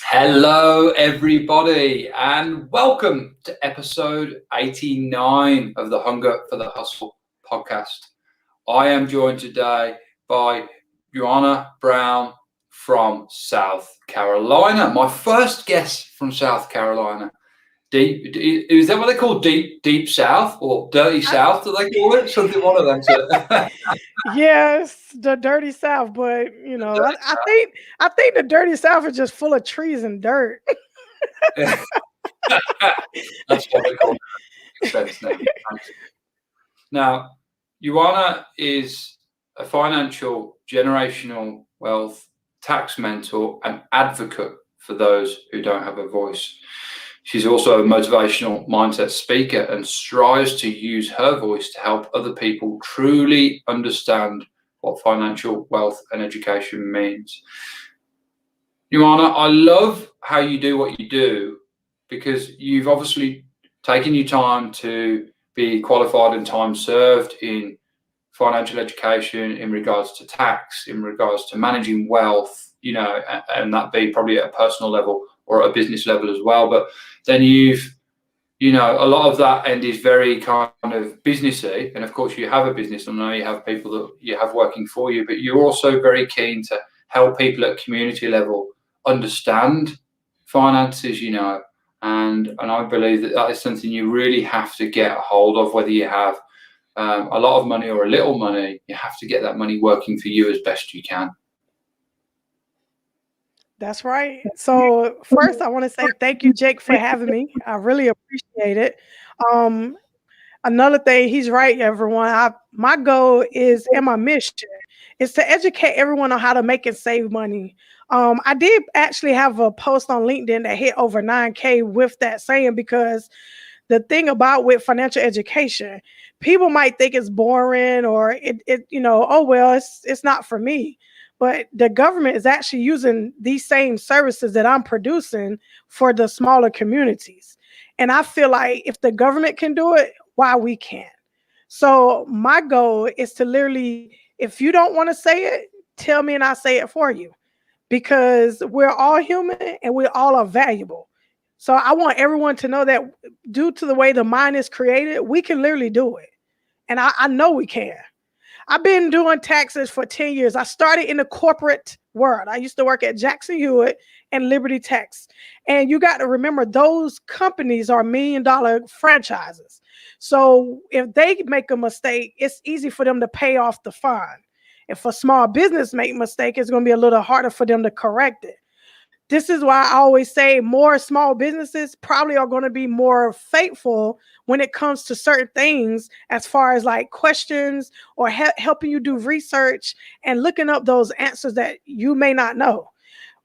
Hello, everybody, and welcome to episode 89 of the Hunger for the Hustle podcast. I am joined today by Juanna Brown from South Carolina. My first guest from South Carolina. Is that what they call deep South or dirty South? Do they call it something? One of them. Yes, the dirty South, but I think the dirty South is just full of trees and dirt. That's what they call it. Makes sense now. Now, Juanna is a financial generational wealth tax mentor and advocate for those who don't have a voice. She's also a motivational mindset speaker and strives to use her voice to help other people truly understand what financial wealth and education means. Juanna, I love how you do what you do because you've obviously taken your time to be qualified and time served in financial education in regards to tax, in regards to managing wealth, and that be probably at a personal level or at a business level as well. But then a lot of that end is very kind of businessy. And of course you have a business. I know you have people that you have working for you, but you're also very keen to help people at community level understand finances, and I believe that is something you really have to get a hold of, whether you have a lot of money or a little money. You have to get that money working for you as best you can. That's right. So first, I want to say thank you, Jake, for having me. I really appreciate it. Another thing, he's right, everyone. My goal is, and my mission is to educate everyone on how to make and save money. I did actually have a post on LinkedIn that hit over 9K with that saying, because the thing about with financial education, people might think it's boring or it's not for me. But the government is actually using these same services that I'm producing for the smaller communities. And I feel like if the government can do it, why we can't? So my goal is to literally, if you don't want to say it, tell me and I'll say it for you. Because we're all human and we all are valuable. So I want everyone to know that due to the way the mind is created, we can literally do it. And I know we can. I've been doing taxes for 10 years. I started in the corporate world. I used to work at Jackson Hewitt and Liberty Tax. And you got to remember, those companies are $1 million franchises. So if they make a mistake, it's easy for them to pay off the fine. If a small business make a mistake, it's going to be a little harder for them to correct it. This is why I always say more small businesses probably are going to be more faithful when it comes to certain things, as far as like questions or helping you do research and looking up those answers that you may not know.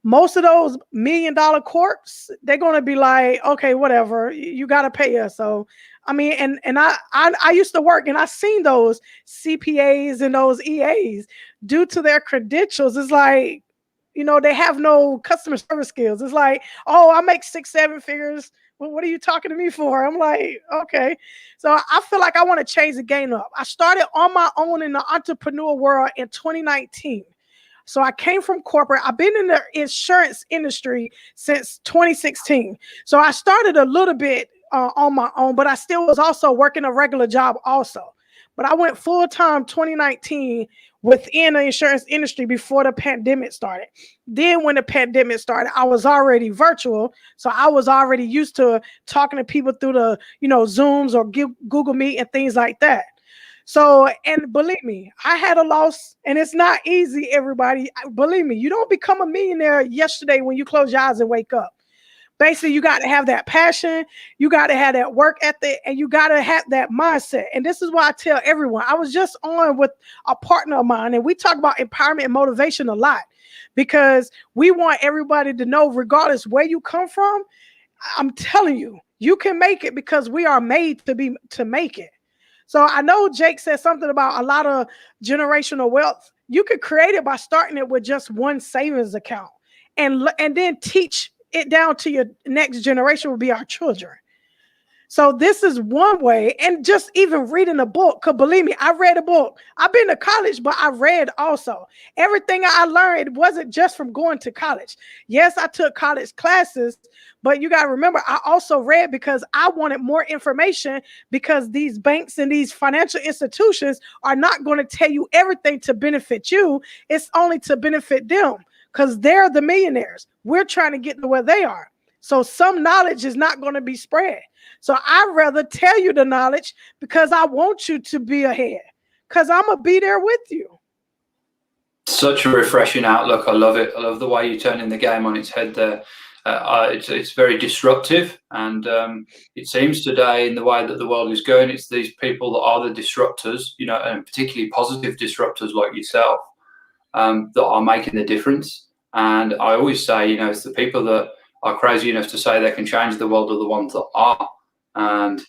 Most of those $1 million corps, they're going to be like, okay, whatever, you got to pay us. So, I mean, and I used to work and I seen those CPAs and those EAs due to their credentials. It's like, they have no customer service skills. It's like, oh, I make 6-7 figures. Well, what are you talking to me for? I'm like, okay. So I feel like I want to change the game up. I started on my own in the entrepreneur world in 2019. So I came from corporate. I've been in the insurance industry since 2016. So I started a little bit on my own, but I still was also working a regular job also. But I went full-time 2019 within the insurance industry before the pandemic started. Then when the pandemic started, I was already virtual. So I was already used to talking to people through the, Zooms or Google Meet and things like that. So, and believe me, I had a loss and it's not easy, everybody. Believe me, you don't become a millionaire yesterday when you close your eyes and wake up. Basically, you got to have that passion, you got to have that work ethic, and you got to have that mindset. And this is why I tell everyone. I was just on with a partner of mine, and we talk about empowerment and motivation a lot because we want everybody to know, regardless where you come from, I'm telling you, you can make it because we are made to make it. So I know Jake said something about a lot of generational wealth. You could create it by starting it with just one savings account and then teach it down to your next generation, will be our children. So this is one way, and just even reading a book, because believe me, I read a book. I've been to college, but I read also. Everything I learned, it wasn't just from going to college. Yes, I took college classes, but you got to remember, I also read because I wanted more information, because these banks and these financial institutions are not going to tell you everything to benefit you. It's only to benefit them, because they're the millionaires. We're trying to get to where they are. So some knowledge is not going to be spread. So I'd rather tell you the knowledge, because I want you to be ahead, because I'm going to be there with you. Such a refreshing outlook. I love it. I love the way you're turning the game on its head there. It's very disruptive, and it seems today, in the way that the world is going, it's these people that are the disruptors, you know, and particularly positive disruptors like yourself, that are making the difference. And I always say, you know, it's the people that are crazy enough to say they can change the world are the ones that are. And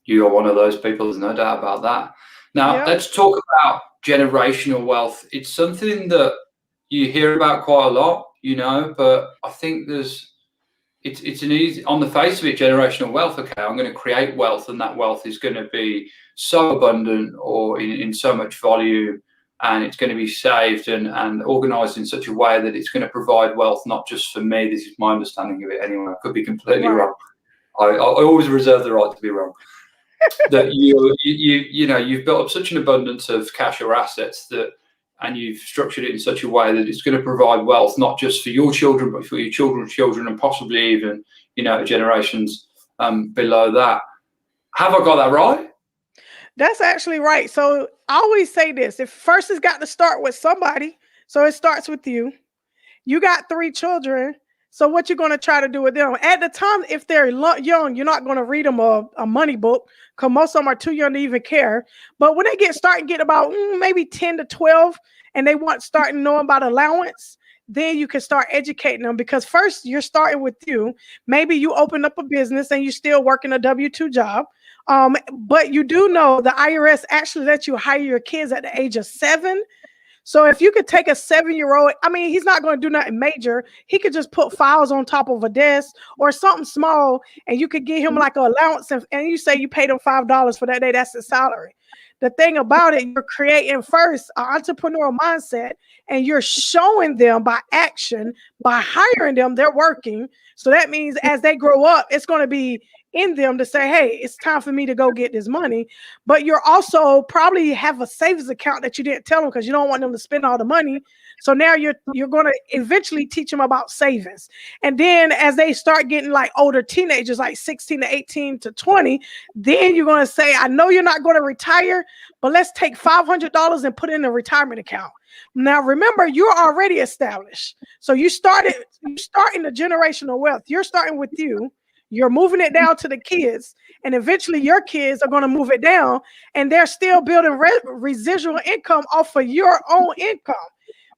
you are one of those people, there's no doubt about that. Now, Yep. let's talk about generational wealth. It's something that you hear about quite a lot, you know, but I think it's an easy, on the face of it, generational wealth. Okay, I'm going to create wealth, and that wealth is going to be so abundant, or in so much volume, and it's going to be saved and organized in such a way that it's going to provide wealth, not just for me. This is my understanding of it anyway. I could be completely wrong. I always reserve the right to be wrong. That you know, you've built up such an abundance of cash or assets that, and you've structured it in such a way that it's going to provide wealth, not just for your children, but for your children's children, and possibly even, you know, generations below that. Have I got that right? That's actually right. So I always say this: if first it's got to start with somebody, so it starts with you. You got 3 children. So what you're going to try to do with them at the time, if they're young, you're not going to read them a money book, because most of them are too young to even care. But when they get about maybe 10 to 12, and they starting knowing about allowance, then you can start educating them, because first you're starting with you. Maybe you open up a business and you're still working a W-2 job. But you do know the IRS actually lets you hire your kids at the age of 7. So if you could take a 7-year-old, I mean, he's not going to do nothing major. He could just put files on top of a desk or something small, and you could give him like an allowance, and you say you paid him $5 for that day. That's his salary. The thing about it, you're creating first an entrepreneurial mindset, and you're showing them by action, by hiring them, they're working. So that means as they grow up, it's going to be in them to say, hey, it's time for me to go get this money. But you're also probably have a savings account that you didn't tell them, because you don't want them to spend all the money. So now you're going to eventually teach them about savings. And then as they start getting like older teenagers, like 16 to 18 to 20, then you're going to say, I know you're not going to retire, but let's take $500 and put it in a retirement account. Now, remember, you're already established. So you're starting the generational wealth. You're starting with you. You're moving it down to the kids, and eventually your kids are going to move it down, and they're still building residual income off of your own income.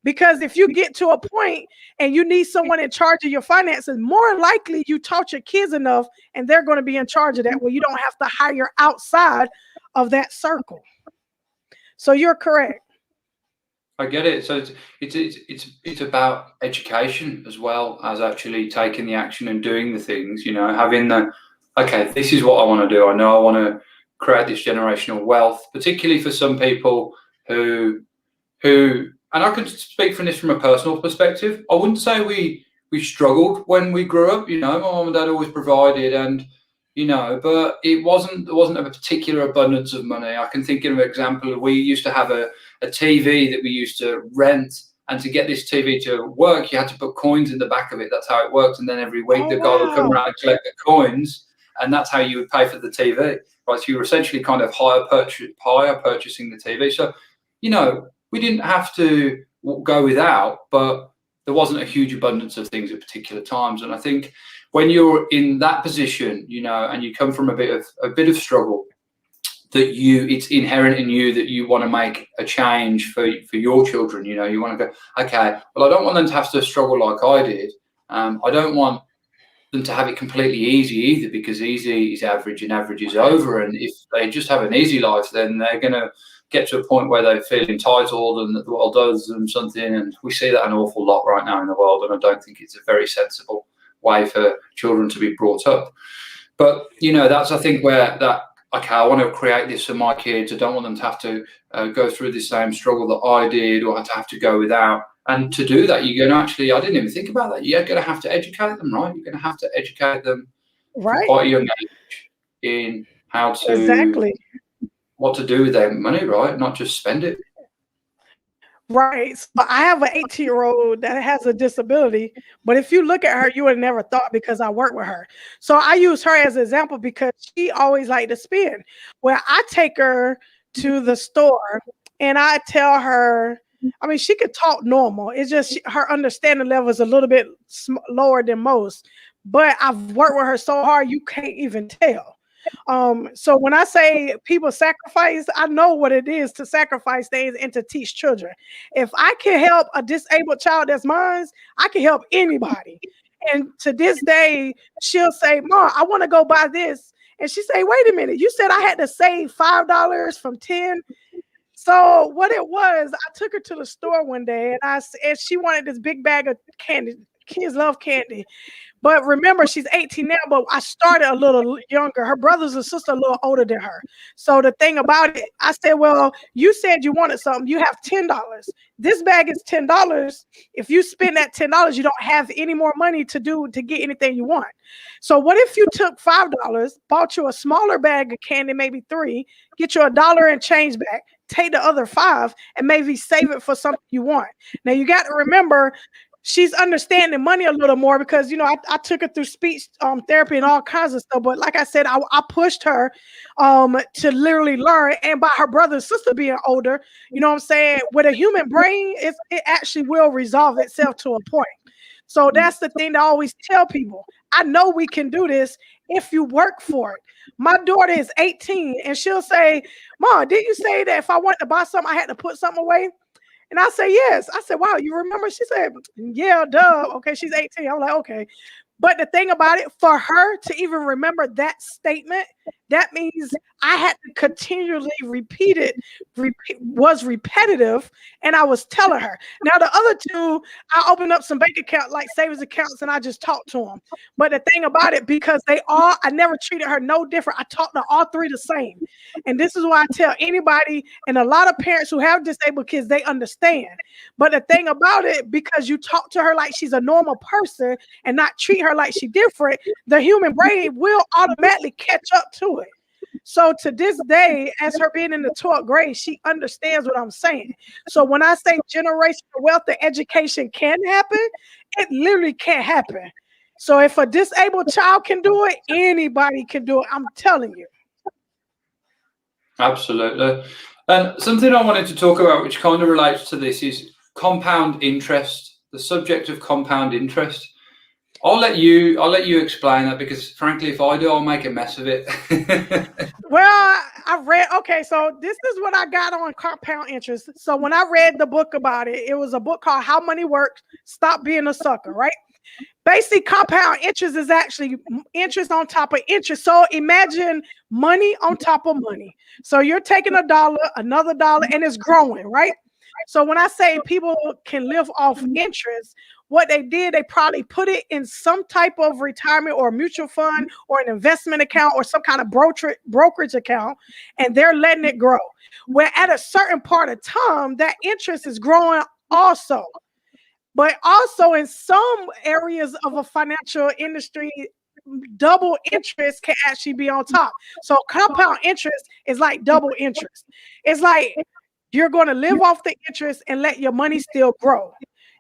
Because if you get to a point and you need someone in charge of your finances, more likely you taught your kids enough, and they're going to be in charge of that, where you don't have to hire outside of that circle. So you're correct. I get it. So it's about education as well as actually taking the action and doing the things, you know, having the, okay, this is what I want to do. I know I want to create this generational wealth, particularly for some people who, and I can speak from this from a personal perspective. I wouldn't say we struggled when we grew up, you know, my mom and dad always provided, and, you know, but there wasn't a particular abundance of money. I can think of an example. We used to have a TV that we used to rent, and to get this TV to work, you had to put coins in the back of it. That's how it worked. And then every week the guy would come around and collect the coins, and that's how you would pay for the TV. Right? So you were essentially kind of hire purchasing the TV. So, you know, we didn't have to go without, but there wasn't a huge abundance of things at particular times. And I think when you're in that position, you know, and you come from a bit of struggle, that it's inherent in you that you want to make a change for your children. You know, you want to go, okay, well, I don't want them to have to struggle like I did. I don't want them to have it completely easy either, because easy is average and average is over. And if they just have an easy life, then they're going to get to a point where they feel entitled and that the world owes them something. And we see that an awful lot right now in the world. And I don't think it's a very sensible way for children to be brought up. But that's, I think, where that, okay, I want to create this for my kids. I don't want them to have to go through the same struggle that I did, or to have to go without. And to do that, you're going to actually, I didn't even think about that. You're going to have to educate them, right? You're going to have to educate them from Right. quite a young age in how to, Exactly. what to do with their money, right? Not just spend it. Right. So I have an 18-year-old that has a disability, but if you look at her, you would have never thought because I work with her. So I use her as an example because she always liked to spend. Well, I take her to the store and I tell her, I mean, she could talk normal. It's just her understanding level is a little bit lower than most. But I've worked with her so hard, you can't even tell. So when I say people sacrifice, I know what it is to sacrifice things and to teach children. If I can help a disabled child that's mine, I can help anybody. And to this day, she'll say, "Mom, I want to go buy this." And she say, "Wait a minute, you said I had to save $5 from 10." So what it was, I took her to the store one day and she wanted this big bag of candy. Kids love candy. But remember, she's 18 now, but I started a little younger. Her brothers and sister a little older than her. So the thing about it, I said, well, you said you wanted something. You have $10. This bag is $10. If you spend that $10, you don't have any more money to get anything you want. So what if you took $5, bought you a smaller bag of candy, maybe 3, get you $1 and change back, take the other 5, and maybe save it for something you want. Now you got to remember, she's understanding money a little more because, I took her through speech therapy and all kinds of stuff. But like I said, I pushed her to literally learn. And by her brother and sister being older, you know what I'm saying? With a human brain, it actually will resolve itself to a point. So that's the thing that I always tell people. I know we can do this if you work for it. My daughter is 18 and she'll say, "Mom, didn't you say that if I wanted to buy something, I had to put something away?" And I say, "Yes." I said, "Wow, you remember?" She said, "Yeah, duh." Okay, she's 18. I'm like, okay. But the thing about it, for her to even remember that statement, that means I had to continually repeat it, was repetitive, and I was telling her. Now, the other two, I opened up some bank account, like savings accounts, and I just talked to them. But the thing about it, because I never treated her no different. I talked to all 3 the same. And this is why I tell anybody, and a lot of parents who have disabled kids, they understand. But the thing about it, because you talk to her like she's a normal person and not treat her like she's different, the human brain will automatically catch up to it. So to this day, as her being in the 12th grade, she understands what I'm saying. So when I say generational wealth and education can happen, it literally can't happen. So if a disabled child can do it, anybody can do it. I'm telling you. Absolutely. And something I wanted to talk about, which kind of relates to this, is compound interest, the subject of compound interest. I'll let you explain that, because frankly, if I do, I'll make a mess of it. Well, okay, so this is what I got on compound interest. So when I read the book about it, it was a book called How Money Works, Stop Being a Sucker, right? Basically, compound interest is actually interest on top of interest. So imagine money on top of money. So you're taking $1, another dollar, and it's growing, right? So when I say people can live off interest, what they did, they probably put it in some type of retirement or mutual fund or an investment account or some kind of brokerage account, and they're letting it grow. Where at a certain part of time, that interest is growing also. But also in some areas of a financial industry, double interest can actually be on top. So compound interest is like double interest. It's like you're going to live off the interest and let your money still grow.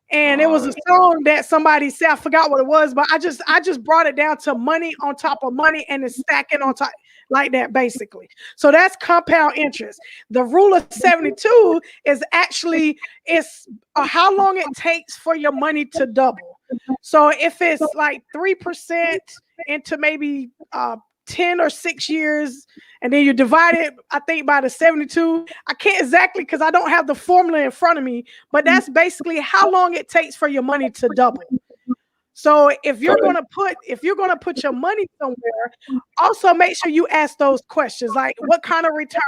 And it was a song that somebody said, I forgot what it was, but I just brought it down to money on top of money, and it's stacking on top like that, basically. So that's compound interest. The rule of 72 is actually how long it takes for your money to double. So if it's like 3% into maybe 10 or 6 years, and then you divide it, I think, by the 72. I can't exactly, because I don't have the formula in front of me, but that's basically how long it takes for your money to double. So if you're going to put your money somewhere, also make sure you ask those questions, like what kind of return?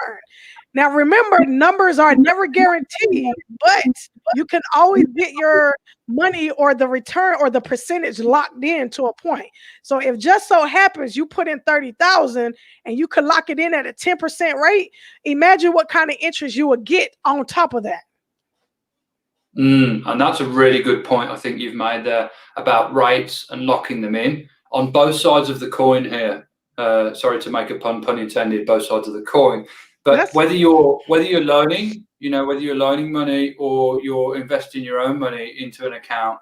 Now, remember, numbers are never guaranteed, but you can always get your money or the return or the percentage locked in to a point. So if just so happens you put in 30,000 and you could lock it in at a 10% rate, imagine what kind of interest you would get on top of that. And that's a really good point I think you've made there about rates and locking them in on both sides of the coin here. Sorry to make a pun intended, both sides of the coin. But whether you're loaning, whether you're loaning money or you're investing your own money into an account,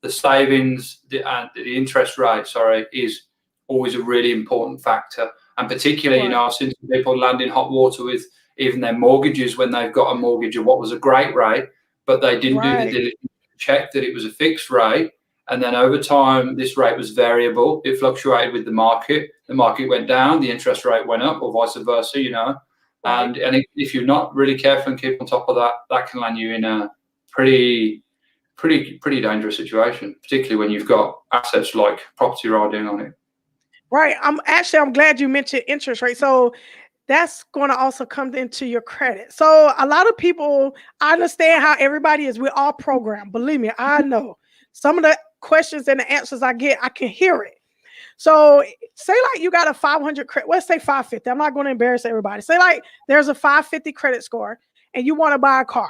the savings, the interest rate, is always a really important factor. And particularly, I've seen some people land in hot water with even their mortgages when they've got a mortgage of what was a great rate, but they didn't do the diligence to check that it was a fixed rate. And then over time, this rate was variable. It fluctuated with the market. The market went down, the interest rate went up, or vice versa, And if you're not really careful and keep on top of that, that can land you in a pretty dangerous situation, particularly when you've got assets like property riding on it. Right. I'm glad you mentioned interest rate. So that's going to also come into your credit. So a lot of people, I understand how everybody is. We're all programmed. Believe me, I know some of the questions and the answers I get, I can hear it. So say like you got a 500 credit, let's say 550. I'm not going to embarrass everybody. Say like there's a 550 credit score and you want to buy a car.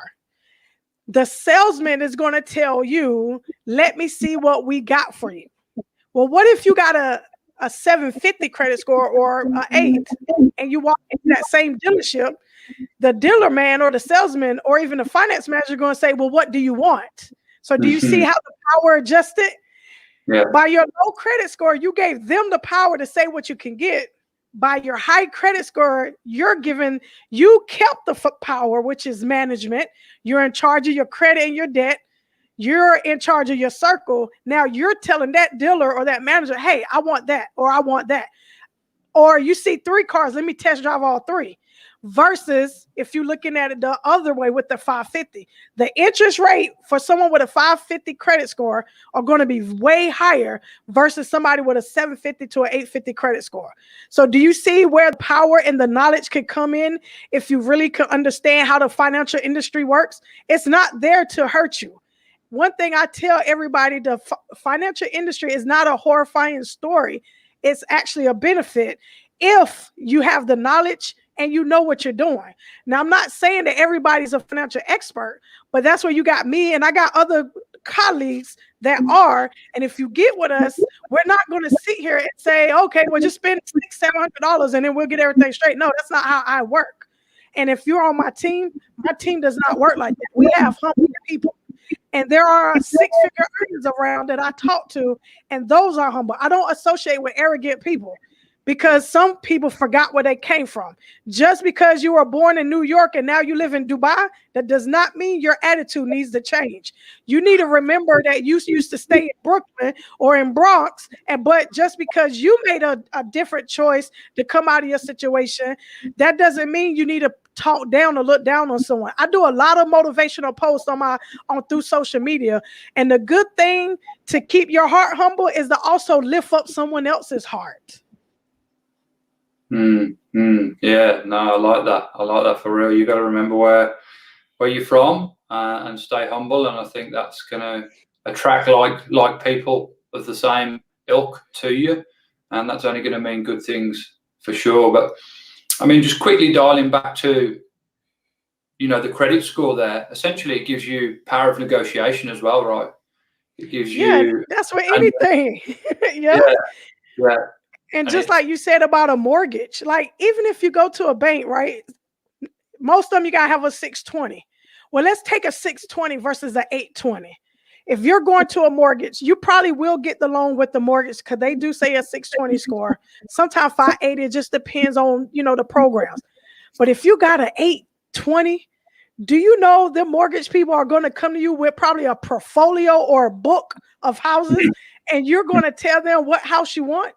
The salesman is going to tell you, let me see what we got for you. Well, what if you got a 750 credit score or an 8 and you walk into that same dealership, the dealer man or the salesman or even the finance manager are going to say, well, what do you want? So do you see how the power adjusted? Yeah. By your low credit score, you gave them the power to say what you can get. By your high credit score, you kept the power, which is management. You're in charge of your credit and your debt. You're in charge of your circle. Now you're telling that dealer or that manager, hey, I want that, or I want that. Or you see 3 cars, let me test drive all 3. Versus if you're looking at it the other way with the 550, the interest rate for someone with a 550 credit score are going to be way higher versus somebody with a 750 to an 850 credit score. So do you see where the power and the knowledge could come in if you really could understand how the financial industry works? It's not there to hurt you. One thing I tell everybody, the financial industry is not a horrifying story. It's actually a benefit if you have the knowledge and you know what you're doing. Now, I'm not saying that everybody's a financial expert, but that's where you got me and I got other colleagues that are. And if you get with us, we're not going to sit here and say, okay, well, just spend $600-$700 and then we'll get everything straight. No, that's not how I work. And if you're on my team does not work like that. We have humble people. And there are 6-figure earners around that I talk to, and those are humble. I don't associate with arrogant people because some people forgot where they came from. Just because you were born in New York and now you live in Dubai, that does not mean your attitude needs to change. You need to remember that you used to stay in Brooklyn or in Bronx, but just because you made a different choice to come out of your situation, that doesn't mean you need to talk down or look down on someone. I do a lot of motivational posts through social media, and the good thing to keep your heart humble is to also lift up someone else's heart. Yeah, no, I like that for real. You got to remember where you're from and stay humble, and I think that's going to attract like people of the same ilk to you, and that's only going to mean good things for sure. But I mean, just quickly dialing back to the credit score there, essentially it gives you power of negotiation as well, right? It gives you that's for anything. Yeah. And just like you said about a mortgage, like even if you go to a bank, right? Most of them you gotta have a 620. Well, let's take a 620 versus an 820. If you're going to a mortgage, you probably will get the loan with the mortgage because they do say a 620 score. Sometimes 580. It just depends on the programs. But if you got an 820, do you know the mortgage people are going to come to you with probably a portfolio or a book of houses, and you're going to tell them what house you want?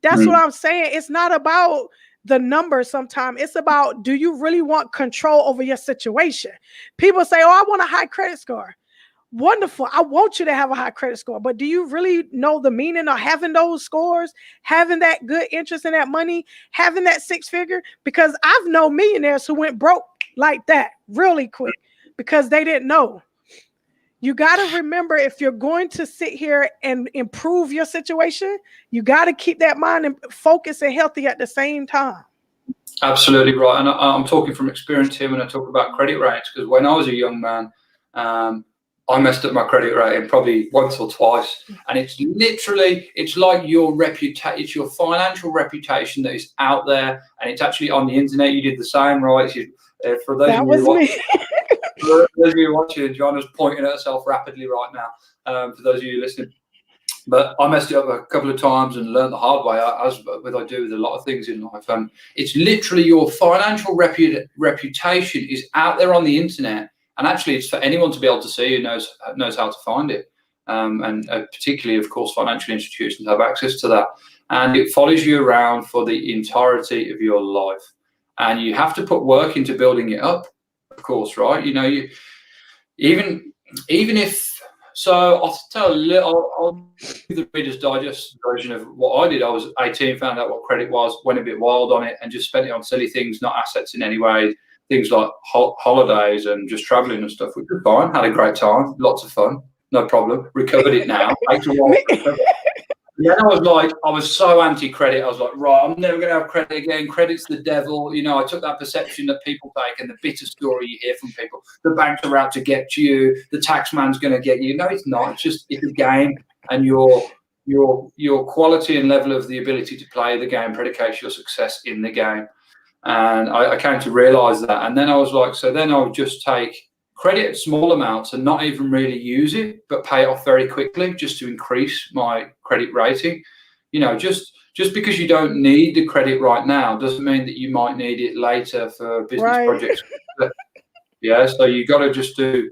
That's what I'm saying. It's not about the numbers sometimes. It's about, do you really want control over your situation? People say, oh, I want a high credit score. Wonderful. I want you to have a high credit score, but do you really know the meaning of having those scores, having that good interest in that money, having that six figure? Because I've known millionaires who went broke like that really quick because they didn't know. You got to remember, if you're going to sit here and improve your situation, you got to keep that mind and focused and healthy at the same time. Absolutely right. And I'm talking from experience here when I talk about credit rates, because when I was a young man, I messed up my credit rating probably once or twice. And it's like your reputation, it's your financial reputation that is out there, and it's actually on the internet. You did the same, right? For those That of was you me. For those of you watching, Juanna's pointing at herself rapidly right now. For those of you listening, but I messed it up a couple of times and learned the hard way, as I do with a lot of things in life. And it's literally your financial reputation is out there on the internet, and actually, it's for anyone to be able to see who knows how to find it. And particularly, of course, financial institutions have access to that, and it follows you around for the entirety of your life. And you have to put work into building it up, of course, right? Even if. So I'll do the Reader's Digest version of what I did. I was 18, found out what credit was, went a bit wild on it, and just spent it on silly things, not assets in any way. Things like holidays and just traveling and stuff, which was fine. Had a great time, lots of fun, no problem. Recovered it now. Takes a while to recover. Then I was so anti-credit. I was like, right, I'm never going to have credit again. Credit's the devil. I took that perception that people take and the bitter story you hear from people. The banks are out to get you. The tax man's going to get you. No, it's not. It's a game, and your quality and level of the ability to play the game predicates your success in the game. And I came to realize that. And then I was like, so then I would just take credit at small amounts and not even really use it, but pay it off very quickly just to increase my credit rating. Just because you don't need the credit right now doesn't mean that you might need it later for business projects. Yeah, so you got to just do,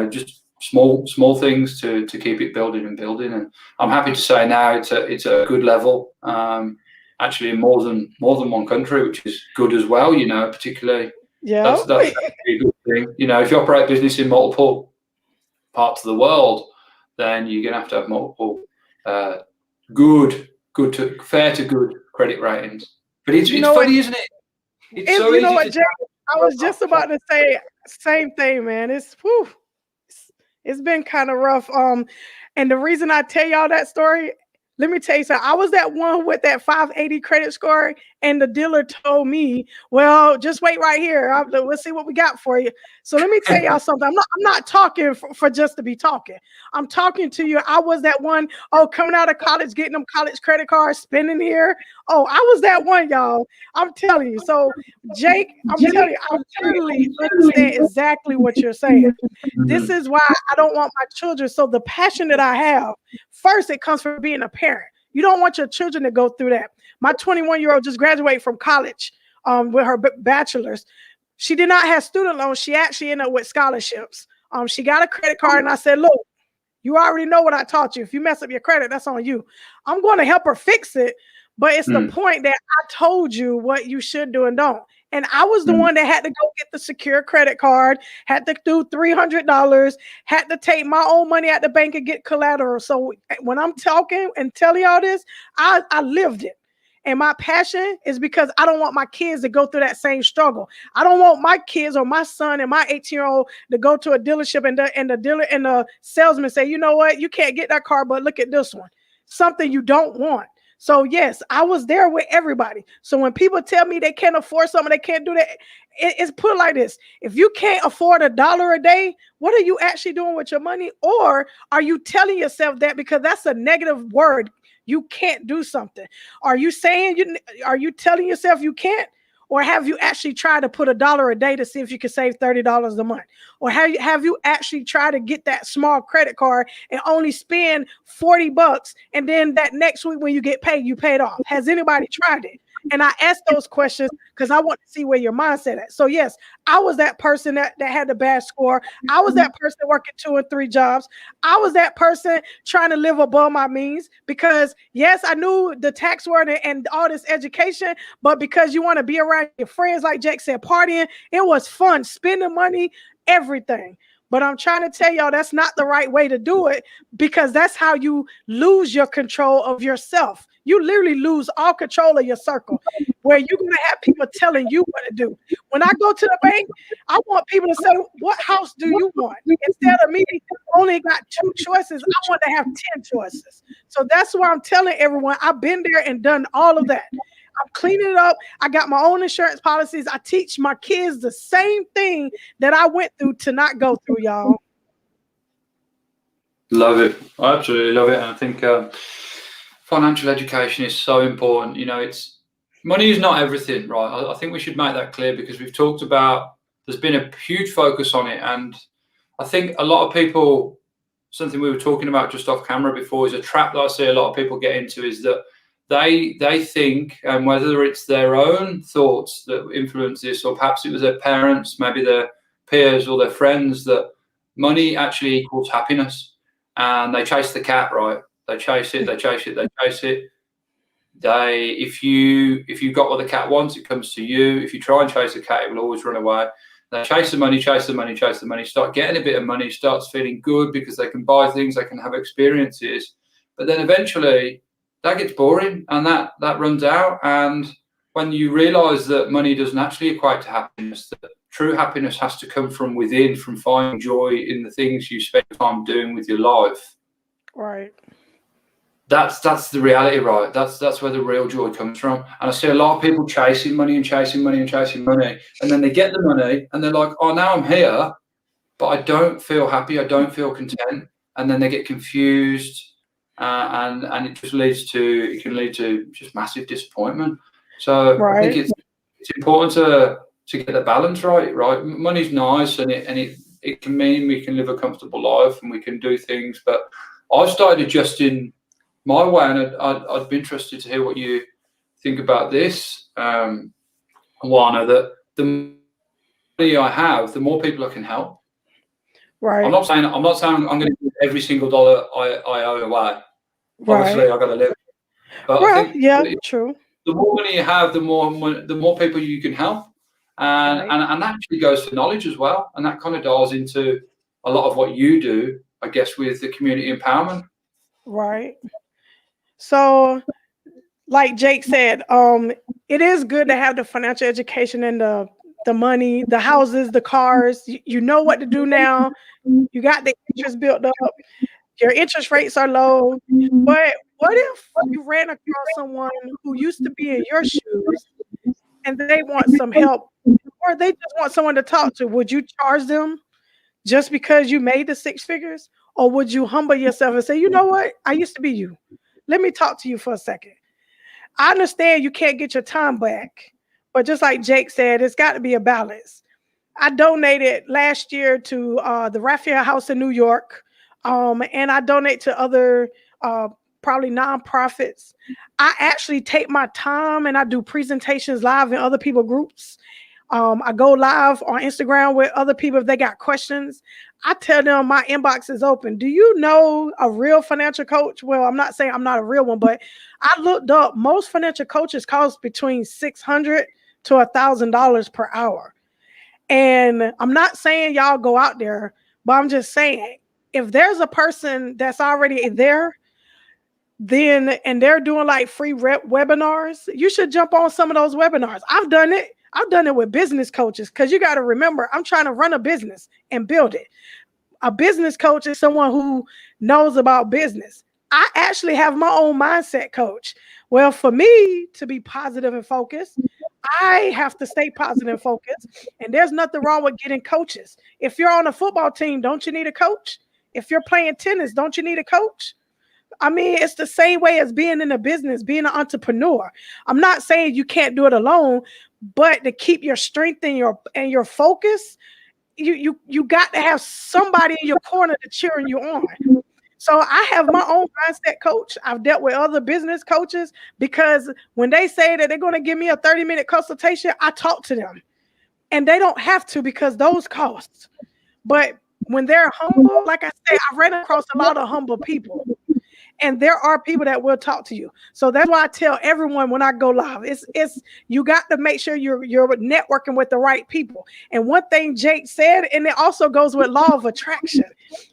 just small things to keep it building and building. And I'm happy to say now it's a good level. Actually, in more than one country, which is good as well. Particularly. Yeah, that's a good thing. If you operate business in multiple parts of the world, then you're going to have multiple fair to good credit ratings. But it's funny, isn't it? It's so easy. What, Jay, I was just about to say same thing, man. It's been kind of rough. And the reason I tell y'all that story, let me tell you something. I was that one with that 580 credit score, and the dealer told me, well, just wait right here. We'll see what we got for you. So let me tell y'all something. I'm not talking for just to be talking. I'm talking to you. I was that one, coming out of college, getting them college credit cards, spending here. Oh, I was that one, y'all. I'm telling you. So, Jake, I'm telling you, I totally understand exactly what you're saying. This is why I don't want my children. So the passion that I have, first, it comes from being a parent. You don't want your children to go through that. My 21-year-old just graduated from college with her bachelor's. She did not have student loans. She actually ended up with scholarships. She got a credit card, and I said, look, you already know what I taught you. If you mess up your credit, that's on you. I'm going to help her fix it, but it's the point that I told you what you should do and don't. And I was the one that had to go get the secure credit card, had to do $300, had to take my own money at the bank and get collateral. So when I'm talking and telling y'all this, I lived it. And my passion is because I don't want my kids to go through that same struggle. I don't want my kids or my son and my 18-year-old to go to a dealership and the dealer and the salesman say, you know what, you can't get that car, but look at this one. Something you don't want. So yes, I was there with everybody. So when people tell me they can't afford something, they can't do that, it's put like this. If you can't afford $1 a day, what are you actually doing with your money? Or are you telling yourself that because that's a negative word? You can't do something. Are you telling yourself you can't? Or have you actually tried to put $1 a day to see if you can save $30 a month? Or have you actually tried to get that small credit card and only spend $40, and then that next week when you get paid, you pay it off? Has anybody tried it? And I ask those questions because I want to see where your mindset at. So yes, I was that person that had the bad score. I was that person working 2 and 3 jobs. I was that person trying to live above my means because yes, I knew the tax word and all this education, but because you want to be around your friends, like Jake said, partying, it was fun, spending money, everything. But I'm trying to tell y'all that's not the right way to do it, because that's how you lose your control of yourself. You literally lose all control of your circle, where you're going to have people telling you what to do. When I go to the bank, I want people to say, what house do you want? Instead of me only got 2 choices, I want to have 10 choices. So that's why I'm telling everyone, I've been there and done all of that. I'm cleaning it up. I got my own insurance policies. I teach my kids the same thing that I went through to not go through, y'all. Love it. I absolutely love it. And I think financial education is so important. You know, money is not everything, right? I think we should make that clear, because we've talked about, there's been a huge focus on it. And I think a lot of people, something we were talking about just off camera before, is a trap that I see a lot of people get into, is that they think, and whether it's their own thoughts that influence this, or perhaps it was their parents, maybe their peers or their friends, that money actually equals happiness. And they chase the cat, right? They chase it, they chase it, they chase it. If you got what the cat wants, it comes to you. If you try and chase the cat, it will always run away. They chase the money, chase the money, chase the money, start getting a bit of money, starts feeling good because they can buy things, they can have experiences. But then eventually that gets boring, and that runs out. And when you realize that money doesn't actually equate to happiness, that true happiness has to come from within, from finding joy in the things you spend time doing with your life. Right. That's the reality, right? That's where the real joy comes from. And I see a lot of people chasing money and chasing money and chasing money, and then they get the money and they're like, oh, now I'm here, but I don't feel happy, I don't feel content. And then they get confused, and it just can lead to just massive disappointment. So right. I think it's important to get the balance right. Money's nice, and it can mean we can live a comfortable life and we can do things, but I've started adjusting my way, and I'd be interested to hear what you think about this, Juanna, that the money I have, the more people I can help. Right. I'm not saying I'm going to give every single dollar I own away. Right. Obviously, I got to live. But well, I think yeah, true. The more money you have, the more people you can help, and Right. and that actually goes for knowledge as well, and that kind of dials into a lot of what you do, I guess, with the community empowerment. Right. So, like Jake said, it is good to have the financial education and the money, the houses, the cars. You know what to do now. You got the interest built up. Your interest rates are low. But what if you ran across someone who used to be in your shoes and they want some help, or they just want someone to talk to? Would you charge them just because you made the 6 figures? Or would you humble yourself and say, you know what? I used to be you. Let me talk to you for a second. I understand you can't get your time back, but just like Jake said, it's got to be a balance. I donated last year to the Raphael House in New York, and I donate to other probably nonprofits. I actually take my time and I do presentations live in other people's groups. I go live on Instagram with other people if they got questions. I tell them my inbox is open. Do you know a real financial coach? Well, I'm not saying I'm not a real one, but I looked up. Most financial coaches cost between $600 to $1,000 per hour. And I'm not saying y'all go out there, but I'm just saying, if there's a person that's already there, and they're doing like free webinars, you should jump on some of those webinars. I've done it. I've done it with business coaches, because you got to remember, I'm trying to run a business and build it. A business coach is someone who knows about business. I actually have my own mindset coach. Well, for me to be positive and focused, I have to stay positive and focused. And there's nothing wrong with getting coaches. If you're on a football team, don't you need a coach? If you're playing tennis, don't you need a coach? I mean, it's the same way as being in a business, being an entrepreneur. I'm not saying you can't do it alone, but to keep your strength and your focus, you got to have somebody in your corner to cheering you on. So I have my own mindset coach. I've dealt with other business coaches, because when they say that they're going to give me a 30-minute consultation, I talk to them, and they don't have to, because those costs. But when they're humble, like I say, I ran across a lot of humble people. and there are people that will talk to you. So that's why I tell everyone when I go live, it's you got to make sure you're networking with the right people. And one thing Jake said, and it also goes with law of attraction.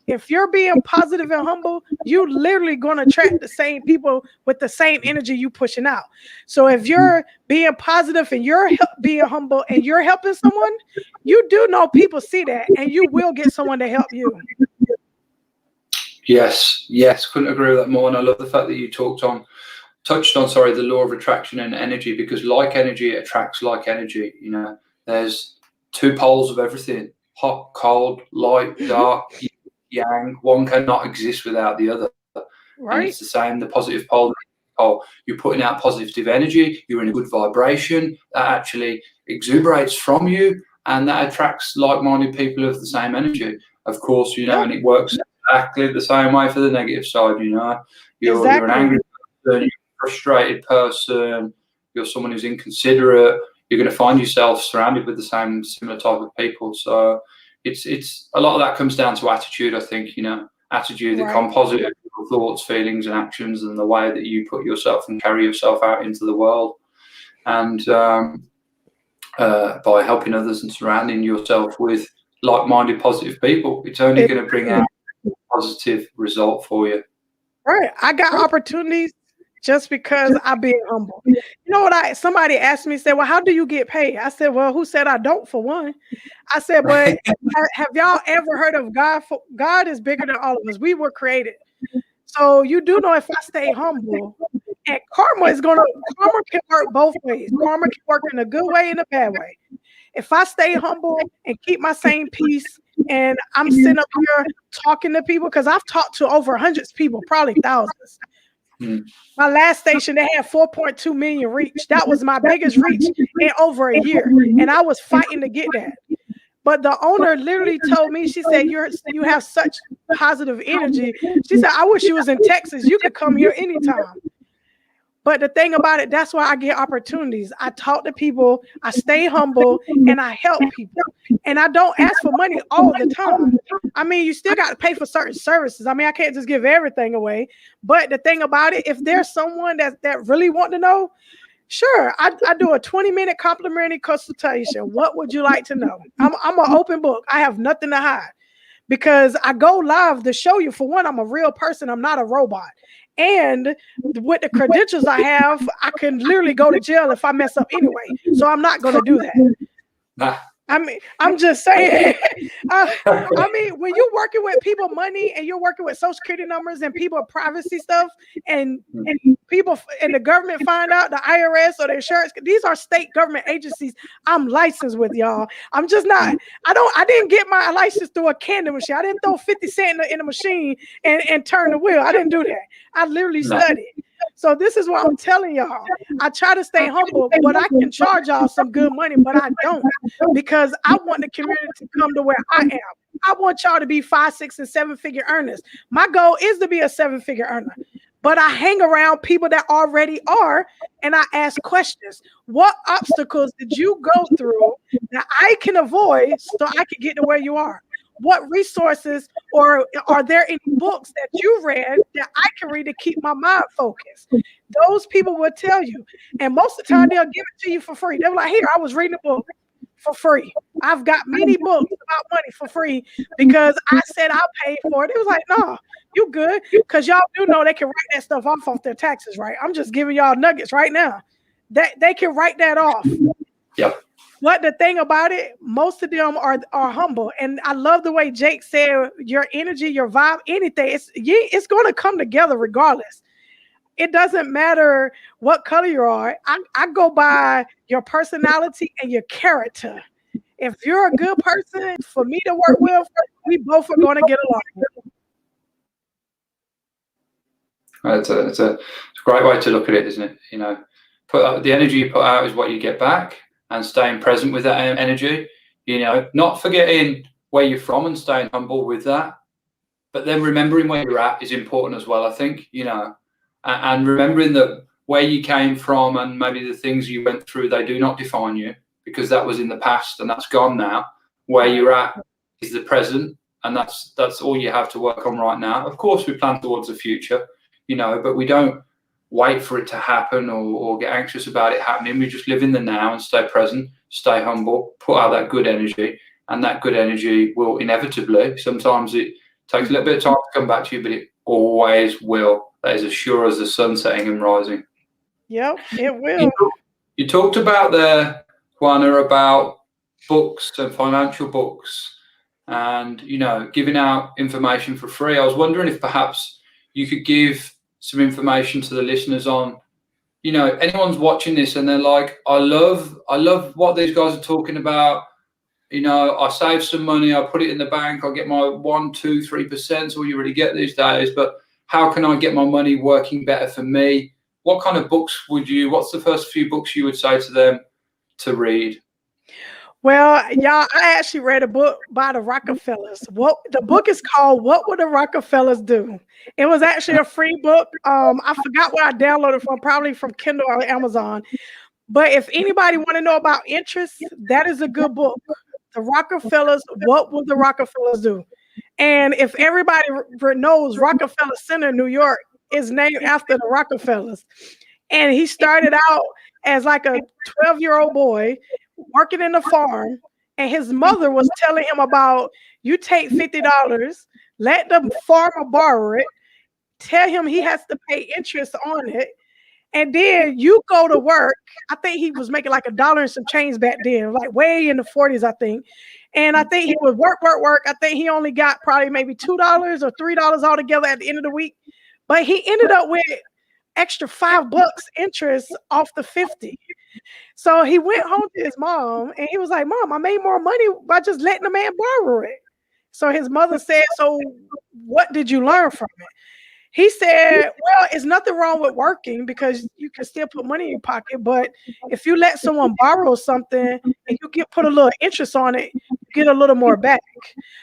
If you're being positive and humble, you literally going to attract the same people with the same energy you pushing out. So if you're being positive and you're being humble and you're helping someone, you do know people see that, and you will get someone to help you. Yes, couldn't agree with that more. And I love the fact that you touched on, the law of attraction and energy, because like energy attracts like energy. You know, there's two poles of everything: hot, cold, light, dark, yang. One cannot exist without the other. Right. And it's the same. The positive pole, you're putting out positive energy. You're in a good vibration that actually exuberates from you, and that attracts like-minded people of the same energy. Of course, you know, and it works exactly the same way for the negative side. You know, you're an angry person, you're a frustrated person, you're someone who's inconsiderate. You're going to find yourself surrounded with the similar type of people. So it's a lot of that comes down to attitude. I think, you know, attitude, the composite of your thoughts, feelings, and actions, and the way that you put yourself and carry yourself out into the world. And by helping others and surrounding yourself with like-minded, positive people, it's only going to bring out a positive result for you. Right. I got opportunities just because I'm being humble. You know what? Somebody asked me, said, well, how do you get paid? I said, well, who said I don't, for one? I said, but have y'all ever heard of God? God is bigger than all of us. We were created. So you do know if I stay humble, and karma can work both ways. Karma can work in a good way and a bad way. If I stay humble and keep my same peace, and I'm sitting up here talking to people, because I've talked to over hundreds of people, probably thousands. My last station, they had 4.2 million reach. That was my biggest reach in over a year, and I was fighting to get that. But the owner literally told me, she said, you have such positive energy. She said, I wish you was in Texas. You could come here anytime. But the thing about it, that's why I get opportunities. I talk to people, I stay humble, and I help people. And I don't ask for money all the time. I mean, you still got to pay for certain services. I mean, I can't just give everything away. But the thing about it, if there's someone that really want to know, sure, I do a 20-minute complimentary consultation. What would you like to know? I'm an open book. I have nothing to hide, because I go live to show you, for one, I'm a real person. I'm not a robot. And with the credentials I have, I can literally go to jail if I mess up anyway. So I'm not going to do that. I mean, I'm just saying. I mean, when you're working with people money, and you're working with social security numbers and people privacy stuff, and people in the government find out, the IRS or the insurance, these are state government agencies I'm licensed with, y'all. I'm just not. I didn't get my license through a candy machine. I didn't throw 50 cents in the machine and turn the wheel. I didn't do that. I literally studied. So this is what I'm telling y'all. I try to stay humble, but I can charge y'all some good money, but I don't, because I want the community to come to where I am. I want y'all to be 5, 6, and 7-figure earners. My goal is to be a 7-figure earner, but I hang around people that already are, and I ask questions. What obstacles did you go through that I can avoid so I can get to where you are? What resources, or are there any books that you read that I can read to keep my mind focused? Those people will tell you. And most of the time, they'll give it to you for free. They're like, here, I was reading a book for free. I've got many books about money for free, because I said I'll pay for it. It was like, no, you good. Because y'all do know they can write that stuff off their taxes, right? I'm just giving y'all nuggets right now. They can write that off. Yep. But the thing about it, most of them are humble. And I love the way Jake said, your energy, your vibe, anything, it's going to come together regardless. It doesn't matter what color you are. I go by your personality and your character. If you're a good person for me to work with, we both are going to get along. It's a great way to look at it, isn't it? You know, the energy you put out is what you get back. And staying present with that energy, you know, not forgetting where you're from and staying humble with that, but then remembering where you're at is important as well, I think, you know, and remembering that where you came from and maybe the things you went through, they do not define you, because that was in the past and that's gone now. Where you're at is the present, and that's all you have to work on right now. Of course, we plan towards the future. but we don't wait for it to happen or get anxious about it happening. We just live in the now and stay present, stay humble, put out that good energy, and that good energy will inevitably, sometimes it takes a little bit of time to come back to you, but it always will. That is as sure as the sun setting and rising. Yep, it will. You talked about there, Juanna, about books and financial books and, giving out information for free. I was wondering if perhaps you could give some information to the listeners on, anyone's watching this and they're like, I love what these guys are talking about. I save some money, I put it in the bank, I get my 1%, 2%, 3%, all you really get these days. But how can I get my money working better for me? What kind of books what's the first few books you would say to them to read? Well, y'all, I actually read a book by the Rockefellers. The book is called "What Would the Rockefellers Do?" It was actually a free book. I forgot where I downloaded from, probably from Kindle or Amazon. But if anybody want to know about interest, that is a good book. The Rockefellers, What Would the Rockefellers Do? And if everybody knows, Rockefeller Center in New York is named after the Rockefellers. And he started out as like a 12-year-old boy working in the farm, and his mother was telling him about, you take $50, let the farmer borrow it, tell him he has to pay interest on it, and then you go to work. I think he was making like $1 and some change back then, like way in the 40s, I think. And I think he would work. I think he only got probably maybe $2 or $3 altogether at the end of the week. But he ended up with extra $5 interest off the 50. So he went home to his mom and he was like, Mom, I made more money by just letting the man borrow it. So his mother said, so what did you learn from it? He said, well, it's nothing wrong with working because you can still put money in your pocket. But if you let someone borrow something and you put a little interest on it, you get a little more back.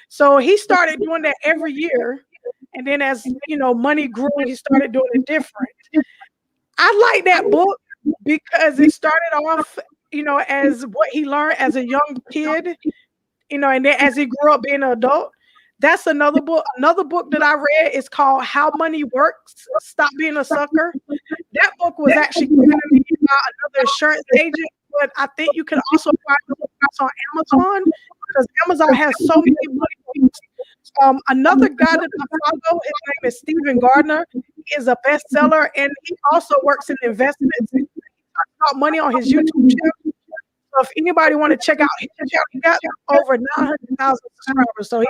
So he started doing that every year. And then as, money grew, he started doing it different. I like that book because it started off, as what he learned as a young kid, and then as he grew up being an adult. That's another book. Another book that I read is called How Money Works, Stop Being a Sucker. That book was actually given to me by another insurance agent, but I think you can also find the book on Amazon because Amazon has so many books. Another guy that I follow, his name is Stephen Gardner. He is a bestseller, and he also works in investments. He talks about money on his YouTube channel. So if anybody want to check out his channel, he got over 900,000 subscribers. So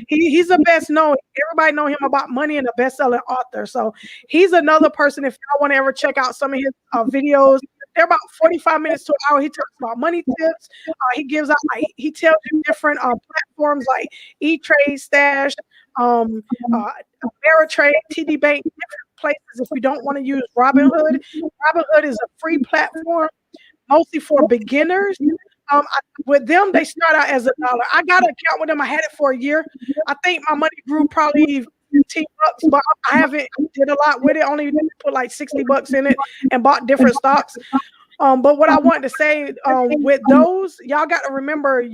he's the best known. Everybody know him about money and a best-selling author. So he's another person. If y'all want to ever check out some of his videos, they're about 45 minutes to an hour. He talks about money tips. He gives out, he tells you different platforms like E-Trade, Stash, Ameritrade, TD Bank, different places. If you don't want to use Robinhood, Robinhood is a free platform, mostly for beginners. With them, they start out as $1. I got an account with them. I had it for a year. I think my money grew probably $15, but I haven't did a lot with it. Only put like $60 in it and bought different stocks. But what I wanted to say with those, y'all got to remember,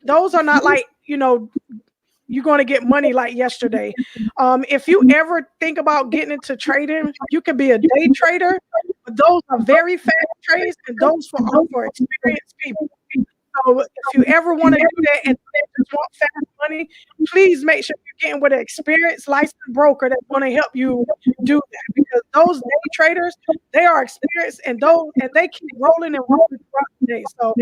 those are not like, you're going to get money like yesterday. If you ever think about getting into trading, you could be a day trader, but those are very fast trades and those are for experienced people. So if you ever want to do that and just want fast money, please make sure you're getting with an experienced licensed broker that's going to help you do that, because those day traders, they are experienced and they keep rolling and rolling throughout the day. So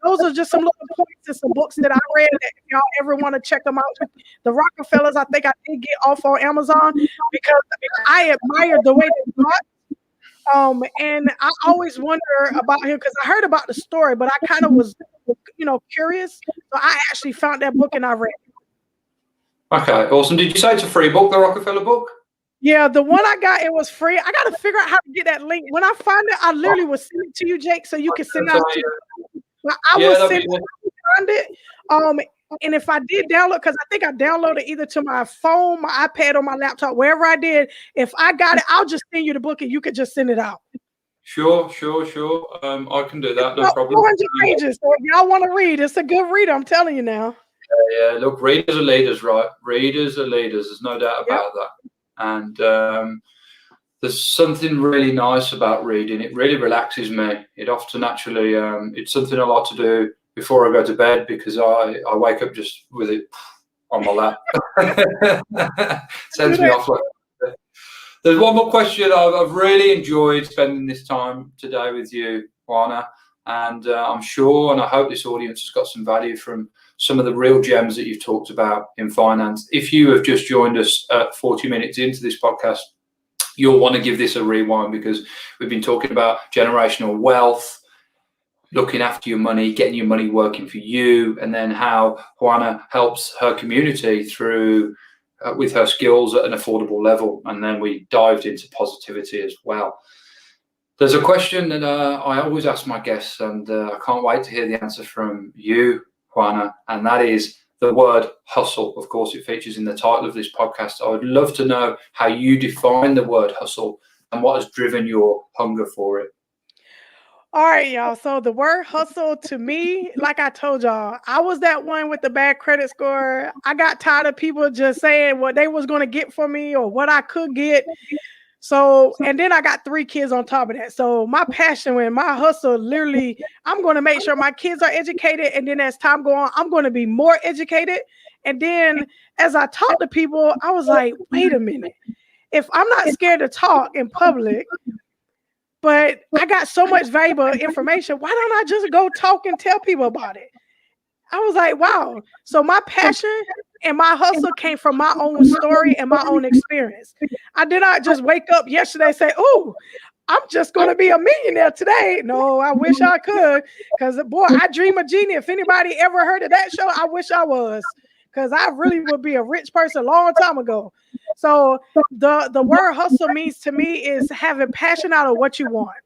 those are just some little points and some books that I read that if y'all ever want to check them out. The Rockefellers, I think I did get off on Amazon because I admire the way they thought. And I always wonder about him because I heard about the story, but I kind of was, curious. So I actually found that book and I read it. Okay, awesome. Did you say it's a free book, the Rockefeller book? Yeah, the one I got, it was free. I got to figure out how to get that link. When I find it, I literally will send it to you, Jake, so you can send it out to you. I will send it. Find it. And if I did download, because I think I downloaded either to my phone, my iPad, or my laptop, wherever I did, if I got it, I'll just send you the book and you could just send it out. Sure. I can do that, no problem. 400 pages. So if y'all want to read, it's a good read, I'm telling you now. Yeah, look, readers are leaders, right? Readers are leaders. There's no doubt about that. And there's something really nice about reading. It really relaxes me. It often actually, it's something I like to do before I go to bed, because I wake up just with it on my lap. Sends me off. There's one more question. I've really enjoyed spending this time today with you, Juanna, and I'm sure and I hope this audience has got some value from some of the real gems that you've talked about in finance. If you have just joined us 40 minutes into this podcast, you'll want to give this a rewind, because we've been talking about generational wealth, looking after your money, getting your money working for you, and then how Juanna helps her community through with her skills at an affordable level. And then we dived into positivity as well. There's a question that I always ask my guests, and I can't wait to hear the answer from you, Juanna, and that is the word hustle. Of course, it features in the title of this podcast. I would love to know how you define the word hustle and what has driven your hunger for it. All right, y'all. So the word hustle to me, like I told y'all, I was that one with the bad credit score. I got tired of people just saying what they was going to get for me or what I could get. So, and then I got 3 kids on top of that. So my passion and my hustle, literally, I'm going to make sure my kids are educated. And then as time go on, I'm going to be more educated. And then as I talk to people, I was like, wait a minute. If I'm not scared to talk in public, but I got so much valuable information, why don't I just go talk and tell people about it? I was like, wow. So my passion and my hustle came from my own story and my own experience. I did not just wake up yesterday and say, oh, I'm just going to be a millionaire today. No, I wish I could, because, boy, I dream of genie. If anybody ever heard of that show, I wish I was, because I really would be a rich person a long time ago. So the word hustle means to me is having passion out of what you want.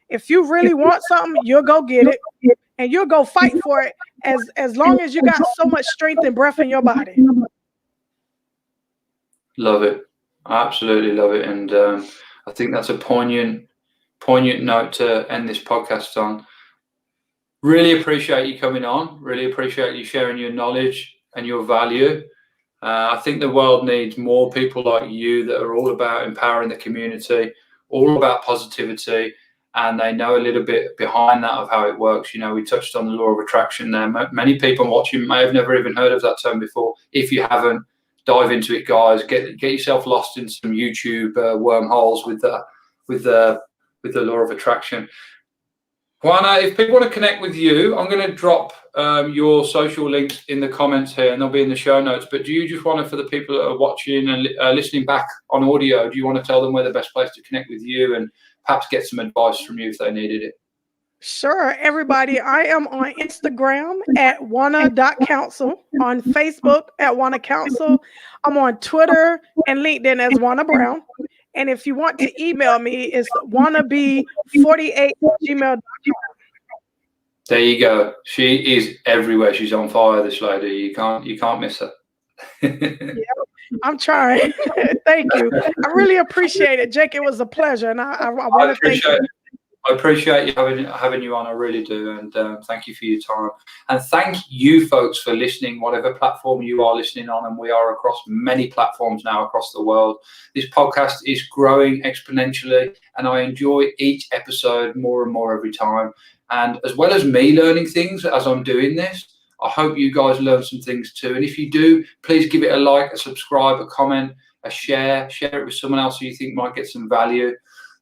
If you really want something, you'll go get it, and you'll go fight for it as long as you got so much strength and breath in your body. Love it. I absolutely love it. And I think that's a poignant note to end this podcast on. Really appreciate you coming on. Really appreciate you sharing your knowledge and your value. I think the world needs more people like you that are all about empowering the community, all about positivity, and they know a little bit behind that of how it works. You know, we touched on the law of attraction there. Many people watching may have never even heard of that term before. If you haven't, dive into it, guys. Get yourself lost in some YouTube wormholes with the law of attraction. Juanna, if people want to connect with you, I'm going to drop your social links in the comments here, and they'll be in the show notes. But do you just want to, for the people that are watching and listening back on audio, do you want to tell them where the best place to connect with you and perhaps get some advice from you if they needed it? Sure, everybody. I am on Instagram at Juanna.counsel, on Facebook at Juanna Counsel. I'm on Twitter and LinkedIn as Juanna Brown. And if you want to email me, it's wannabe48@gmail.com. There you go. She is everywhere. She's on fire, this lady. You can't miss her. Yeah, I'm trying. Thank you. I really appreciate it, Jake. It was a pleasure, and I want to thank you. I appreciate you having you on. I really do, and thank you for your time. And thank you, folks, for listening, whatever platform you are listening on, and we are across many platforms now across the world. This podcast is growing exponentially, and I enjoy each episode more and more every time. And as well as me learning things as I'm doing this, I hope you guys learn some things too. And if you do, please give it a like, a subscribe, a comment, a share it with someone else who you think might get some value.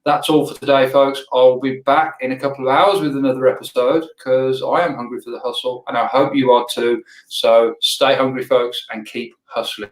That's all for today, folks. I'll be back in a couple of hours with another episode, because I am hungry for the hustle, and I hope you are too. So stay hungry, folks, and keep hustling.